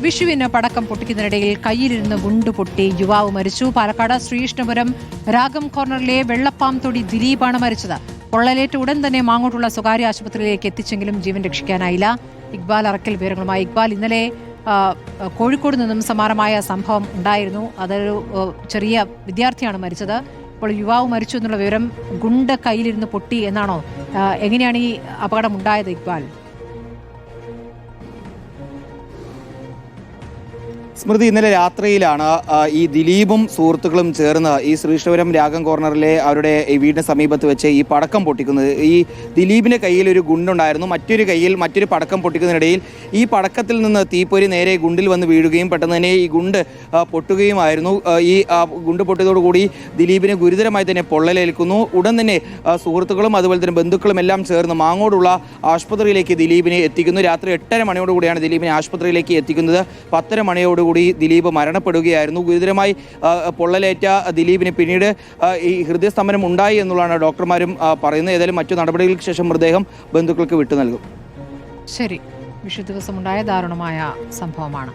വിഷുവിന് പടക്കം പൊട്ടിക്കുന്നതിനിടയിൽ കയ്യിലിരുന്ന് ഗുണ്ട് പൊട്ടി യുവാവ് മരിച്ചു. പാലക്കാട് ശ്രീകൃഷ്ണപുരം രാഗം കോർണറിലെ വെള്ളപ്പാം തൊടി ദിലീപാണ് മരിച്ചത്. പൊള്ളലേറ്റ് ഉടൻ തന്നെ മാങ്ങോട്ടുള്ള സ്വകാര്യ ആശുപത്രിയിലേക്ക് എത്തിച്ചെങ്കിലും ജീവൻ രക്ഷിക്കാനായില്ല. ഇക്ബാൽ അറക്കൽ വിവരങ്ങളുമായി. ഇക്ബാൽ, ഇന്നലെ കോഴിക്കോട് നിന്നും സമാനമായ സംഭവം ഉണ്ടായിരുന്നു. അതൊരു ചെറിയ വിദ്യാർത്ഥിയാണ് മരിച്ചത്. ഇപ്പോൾ യുവാവ് മരിച്ചു എന്നുള്ള വിവരം ഗുണ്ട് കയ്യിലിരുന്ന് പൊട്ടി എന്നാണോ? എങ്ങനെയാണ് ഈ അപകടം ഉണ്ടായത് ഇക്ബാൽ? സ്മൃതി, ഇന്നലെ രാത്രിയിലാണ് ഈ ദിലീപും സുഹൃത്തുക്കളും ചേർന്ന് ഈ ശ്രീകൃഷ്ണപുരം രാഗം കോർണറിലെ അവരുടെ ഈ വീടിന് സമീപത്ത് വെച്ച് ഈ പടക്കം പൊട്ടിക്കുന്നത്. ഈ ദിലീപിൻ്റെ കയ്യിൽ ഒരു ഗുണ്ടുണ്ടായിരുന്നു, മറ്റൊരു കയ്യിൽ മറ്റൊരു പടക്കം പൊട്ടിക്കുന്നതിനിടയിൽ ഈ പടക്കത്തിൽ നിന്ന് തീപ്പൊരി നേരെ ഗുണ്ടിൽ വന്ന് വീഴുകയും പെട്ടെന്ന് തന്നെ ഈ ഗുണ്ട് പൊട്ടുകയുമായിരുന്നു. ഈ ഗുണ്ട് പൊട്ടിയതോടുകൂടി ദിലീപിന് ഗുരുതരമായി തന്നെ പൊള്ളലേൽക്കുന്നു. ഉടൻ തന്നെ സുഹൃത്തുക്കളും അതുപോലെ തന്നെ ബന്ധുക്കളും എല്ലാം ചേർന്ന് മാങ്ങോടുള്ള ആശുപത്രിയിലേക്ക് ദിലീപിനെ എത്തിക്കുന്നു. രാത്രി 8:30 മണിയോടുകൂടിയാണ് ദിലീപിനെ ആശുപത്രിയിലേക്ക് എത്തിക്കുന്നത്. 10:30 മണിയോടുകൂടി ദിലീപ് മരണപ്പെടുകയായിരുന്നു. ഗുരുതരമായി പൊള്ളലേറ്റ ദിലീപിന് പിന്നീട് ഈ ഹൃദയസ്തംഭനം ഉണ്ടായി എന്നുള്ളതാണ് ഡോക്ടർമാരും പറയുന്നത്. ഏതായാലും മറ്റു നടപടികൾക്ക് ശേഷം മൃതദേഹം ബന്ധുക്കൾക്ക് വിട്ടു നൽകും. ശരി, വിഷു ദിവസമുണ്ടായ ദാരുണമായ സംഭവമാണ്.